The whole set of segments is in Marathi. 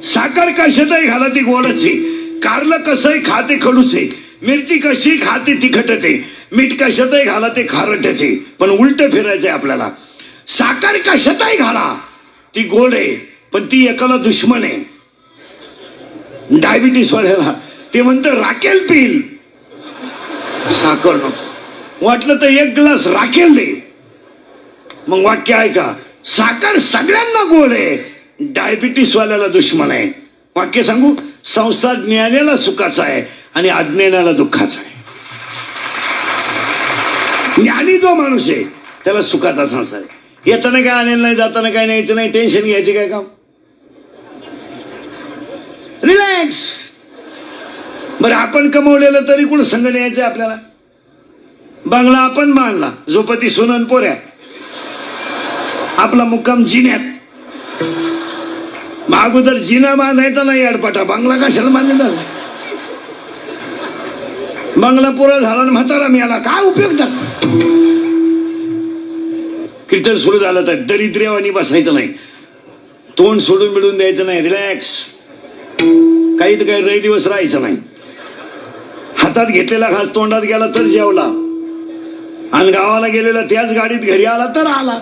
साखर कशातही घाला ती गोडच आहे, कारलं कसंही खाते खडूच आहे, मिरची कशी खाते तिखटच आहे, मीठ कशातही घाला ते खारटच आहे. पण उलट फिरायचंय आपल्याला. साखर कशातही घाला ती गोड आहे, पण ती एकाला दुश्मन आहे. डायबिटीस वाल्याला ते म्हणतं राखेल पिल, साखर नको. वाटलं तर एक ग्लास राखेल दे. मग वाक्य ऐका, साखर सगळ्यांना गोड आहे, डायबिटीस वाल्याला दुश्मन आहे. वाक्य सांगू, संसार ज्ञानाला सुखाचा आहे आणि अज्ञानाला दुःखाचा आहे. ज्ञानी जो माणूस आहे त्याला सुखाचा संसार आहे. येताना काय आणेल नाही, जाताना काय न्यायचं नाही, टेन्शन घ्यायचे काय काम, रिलॅक्स. बरं आपण कमवलेलं तरी कुठं संग न्यायचंय आपल्याला. बंगला आपण बांधला, झोपती सुनन पोऱ्या, आपला मुक्काम जिन्यात. अगोदर जिना बांधायचा नाही अडपाटा, बंगला कशाला बांधायचा. बंगला पुरा झाला ना म्हातारा मिळाला, काय उपयोग झाला. कीर्तन सुरू झालं तर दरिद्र्यावानी बसायचं नाही, तोंड सोडून मिळून द्यायचं नाही, रिलॅक्स. काही तर काही रही दिवस राहायचं नाही. हातात घेतलेला घास तोंडात गेला तर जेवला, आणि गावाला गेलेला त्याच गाडीत घरी आला तर आला.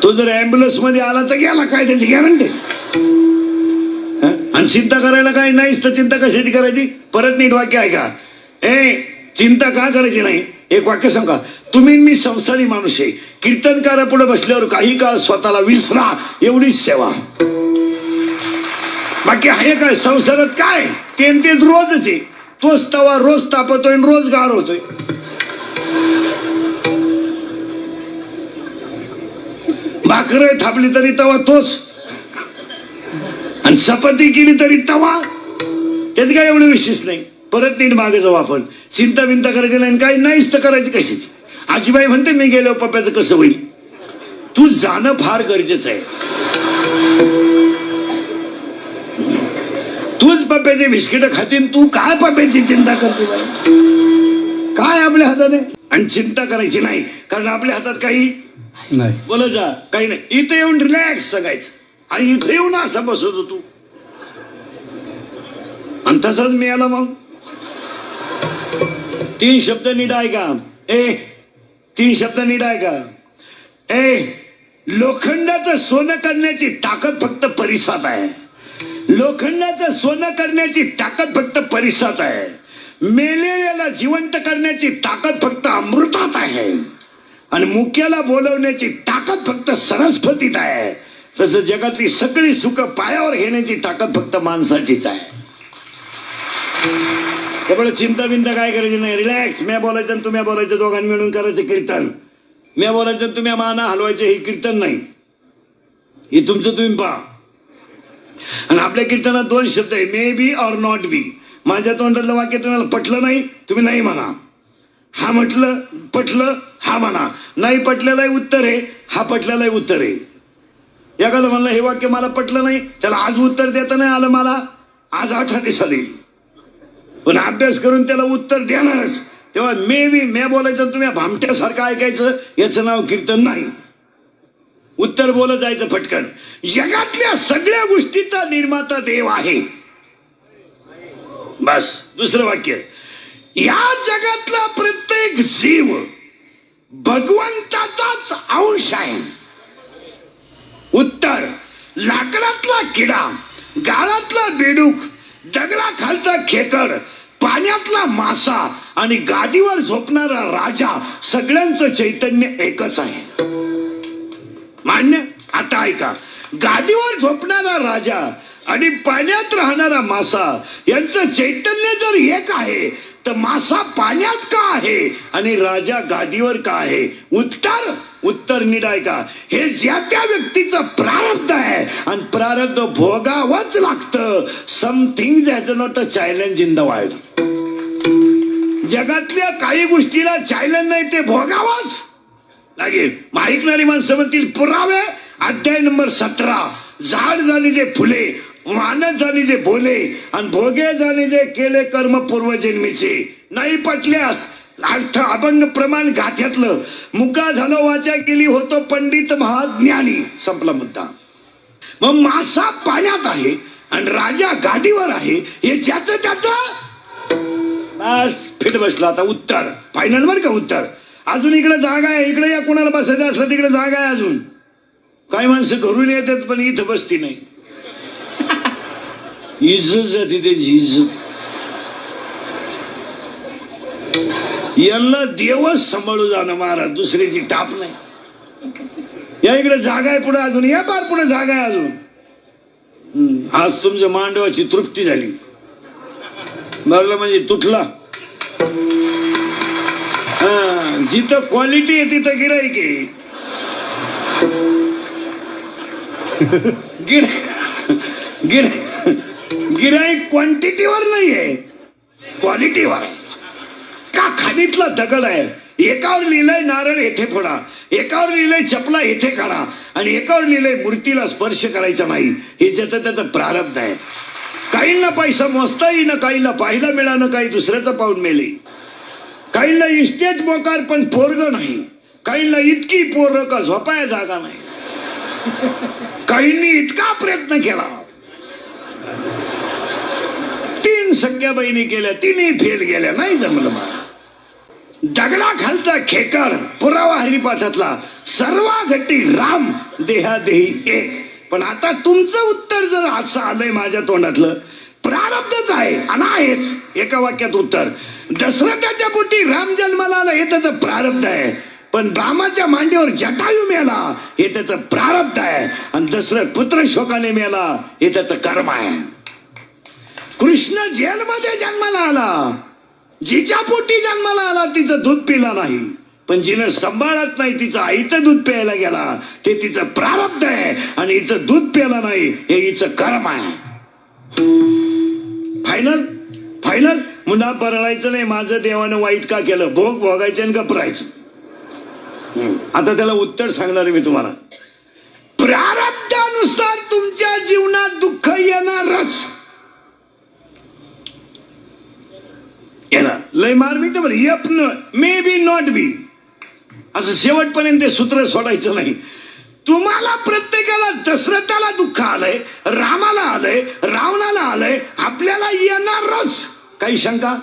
तो जर ऍम्ब्युलन्स मध्ये आला तर गेला, काय त्याची गॅरंटी. आणि चिंता करायला काही नाहीच तर चिंता कशाची करायची. परत नीट वाक्य आहे का, चिंता का करायची नाही. एक वाक्य सांगा, तुम्ही मी संसारी माणूस आहे, कीर्तनकारा पुढे बसल्यावर काही काळ स्वतःला विसरा, एवढीच सेवा. बाकी आहे काय संसारात काय, तेच रोजच आहे. तोच तवा रोज तापतोय, रोज गार होतोय. भाकर थापली तरी तवा तोच, आणि चपाती केली तरी तवा. त्यात काय एवढं विशेष नाही. परत नीट मागे जाऊ आपण. चिंता बिंता करायची नाही, काही नाहीच तर करायची कशीच. आजीबाई म्हणते मी गेलो पप्प्याचं कसं होईल. तू जाणं फार गरजेचं आहे. तूच पप्प्याचे बिस्किट खातीन, तू काय पप्प्याची चिंता करते बाई. काय आपल्या हातात आहे. आणि चिंता करायची नाही, कारण आपल्या हातात काही नाही. बोला जा, काही नाही. इथे येऊन रिलॅक्स सांगायचं, आणि इथे येऊन असा बसवतो तू. आणि तसाच मी आला. मग 3 शब्द नीट ऐका. 3 शब्द नीट ऐका. लोखंडाचं सोनं करण्याची ताकद फक्त परिसात आहे. लोखंडाचं सोनं करण्याची ताकद फक्त परिसात आहे. मेलेल्याला जिवंत करण्याची ताकद फक्त अमृतात आहे. आणि मुक्याला बोलवण्याची ताकद फक्त सरस्वतीत आहे. तसं जगातली सगळी सुख पायावर घेण्याची ताकद फक्त माणसाचीच आहे. त्यामुळे चिंता बिंता काय करायची नाही, रिलॅक्स. मी बोलायचं आणि तुम्ही बोलायचं, दोघांनी मिळून करायचं कीर्तन. मी बोलायचं तुम्ही माना हलवायचे, हे कीर्तन नाही. हे तुमचं तुम्ही पहा. आणि आपल्या कीर्तनात 2 शब्द आहे, मे बी और नॉट बी. माझ्या तोंडातलं वाक्य तुम्हाला पटलं नाही, तुम्ही नाही म्हणा. हा म्हटलं पटलं, हा म्हणा. नाही पटलेलंही उत्तर आहे, हा पटलेलंही उत्तर आहे. एखादं म्हणलं हे वाक्य मला पटलं नाही, त्याला आज उत्तर देता नाही आलं, मला आज 8 दिवसात येईल. पण अभ्यास करून त्याला उत्तर देणारच. तेव्हा मे बोलायचं, तुम्ही भामट्यासारखं ऐकायचं, याचं नाव कीर्तन नाही. उत्तर बोलत जायचं पटकन. जगातल्या सगळ्या गोष्टीचा निर्माता देव आहे. बस. दुसरं वाक्य, या जगातला प्रत्येक जीव भगवंताचाच अंश आहे. उत्तर, लाकडातला किडा, गाळातला बेडूक, दगडाखालचा खेकड, पाण्यातला मासा आणि गादीवर झोपणारा राजा, सगळ्यांचं चैतन्य एकच आहे. मान्य. आता ऐका, गादीवर झोपणारा राजा आणि पाण्यात राहणारा मासा यांचं चैतन्य जर एक आहे, तर मासा पाण्यात का आहे आणि राजा गादीवर का आहे. उत्तर नीट ऐका. हे ज्या त्या व्यक्तीचं प्रारब्ध आहे, आणि प्रारब्ध भोगावंच लागतं. Something has not a challenge in the world. जगातल्या काही गोष्टीला चॅलेंज नाही, ते भोगावंच लागेल. ऐकणारी माणसं म्हणतील पुरावे. अध्याय नंबर 17. झाड जाणे जे फुले, मानत जाणे जे बोले, आणि भोगे जाणे जे केले कर्म पूर्वजन्मीचे. नाही पटल्यास अर्थ अभंग प्रमाण गाथ्यातलं, मुका झालं वाचा केली होतो पंडित महाज्ञानी. संपला मुद्दा. मग मासा पाण्यात आहे आणि राजा गादीवर आहे, हे ज्याचं त्याचं बस फिट बसला. आता उत्तर फायनल बर का उत्तर. अजून इकडे जागा आहे, इकडे या कोणाला बसायचं असलं तिकडे जागा आहे अजून. काही माणसं घरून येतात पण इथं बसती नाही. इज्जत जाते त्यांची इज्जत. यांना देवच सांभाळू जाणं महाराज, दुसऱ्याची टाप नाही. या इकडे जागा आहे पुढे अजून, या पार पुढे जागा आहे अजून. आज तुमच्या मांडवाची तृप्ती झाली. बरं म्हणजे तुटला. जिथं क्वालिटी आहे तिथं गिराईक आहे. गिराईक क्वांटिटीवर नाहीये, क्वालिटीवर आहे. का खाणीतला दगड आहे, एकावर लिहिलंय नारळ येथे फोडा, एकावर लिहिलंय चपला येथे काढा, आणि एकावर लिहिलंय मूर्तीला स्पर्श करायचा नाही. हे ज्याचं त्याचं प्रारब्ध आहे. काहींना पैसा मोजता येईना, काहींना पाहायला मिळालं, काही दुसऱ्याचं पाहून मेले. काहींना इस्टेट मोकार पण पोरग नाही, काहींना इतकी पोरं का झोपाया जागा नाही. काहींनी इतका प्रयत्न केला, 3 सख्या बहिणी केल्या, 3ही फेल गेल्या, नाही जमलं मला. दगडा खालचा खेकड, पुरावा हरिपाठातला, सर्वा घटी राम देहादेही एक. पण आता तुमचं उत्तर जर असं आलंय माझ्या तोंडातलं, प्रारब्धच आहे आणि आहेच. एका वाक्यात उत्तर. दशरथाच्या पोटी राम जन्माला आला, हे त्याचं प्रारब्ध आहे. पण रामाच्या मांडीवर जटायू मेला, हे त्याचं प्रारब्ध आहे. आणि दशरथ पुत्र शोकाने मेला, हे त्याचं कर्म आहे. कृष्ण जेलमध्ये जन्माला आला, जिच्या पोटी जन्माला आला तिचं दूध पिला नाही, पण जिनं सांभाळत नाही तिचं आईचं दूध प्यायला गेला, ते तिचं प्रारब्ध आहे. आणि हिचं दूध प्यायला नाही, हे हिचं कर्म आहे. Final final. मुन्हा परळायचं नाही. माझं देवानं वाईट का केलं, भोग भोगायचं आणि गपरायचं. आता त्याला उत्तर सांगणार मी तुम्हाला. प्रारब्धानुसार तुमच्या जीवनात दुःख येणारच येणार. लय मार्मिक बरं, F may be not be, असं शेवटपर्यंत सूत्र सोडायचं नाही. तुम्हाला प्रत्येकाला, दशरथाला दुःख आलंय, रामाला आलंय, रावणाला आलंय, आपल्याला येणारच. काही शंका?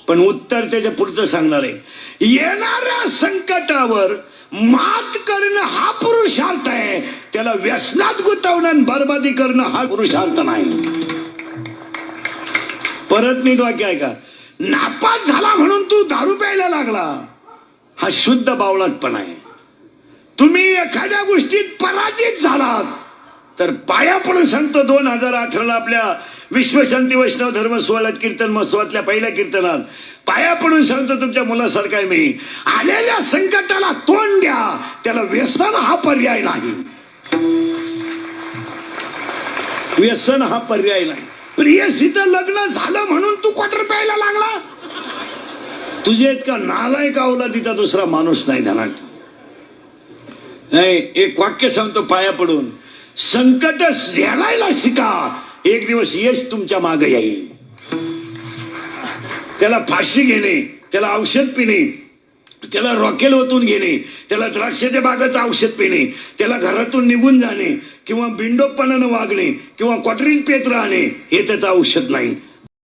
पण उत्तर त्याच्या पुढचं सांगणार आहे. येणाऱ्या संकटावर मात करणं हा पुरुषार्थ आहे, त्याला व्यसनात गुंतवणं आणि बरबादी करणं हा पुरुषार्थ नाही. परत नीट वाक्य आहे का? नापास झाला म्हणून तू दारू प्यायला लागला, हा शुद्ध बावळटपणा आहे. तुम्ही एखाद्या गोष्टीत पराजित झालात तर पाया पडून सांगतो, 2018 आपल्या विश्वशांती वैष्णव धर्म सोहळ्यात कीर्तन महोत्सवातल्या पहिल्या कीर्तनात पाया पडून सांगतो, तुमच्या मुलासारखा आहे मी. आलेल्या संकटाला तोंड द्या, त्याला व्यसन हा पर्याय नाही. व्यसन हा पर्याय नाही. प्रियसीचं लग्न झालं म्हणून तू क्वार्टर प्यायला लागला, तुझे इतका नालायक आवला तिथं दुसरा माणूस नाही ध्यानात. नाही, एक वाक्य सांगतो पाया पडून, संकट झेलायला शिका, एक दिवस यश तुमच्या मागे येईल. त्याला फाशी घेणे, त्याला औषध पिणे, त्याला रॉकेल ओतून घेणे, त्याला द्राक्षाच्या बागाचं औषध पिणे, त्याला घरातून निघून जाणे, किंवा बिंडोकपणानं वागणे, किंवा क्वार्टरीन पेत राहणे, हे त्याचं औषध नाही.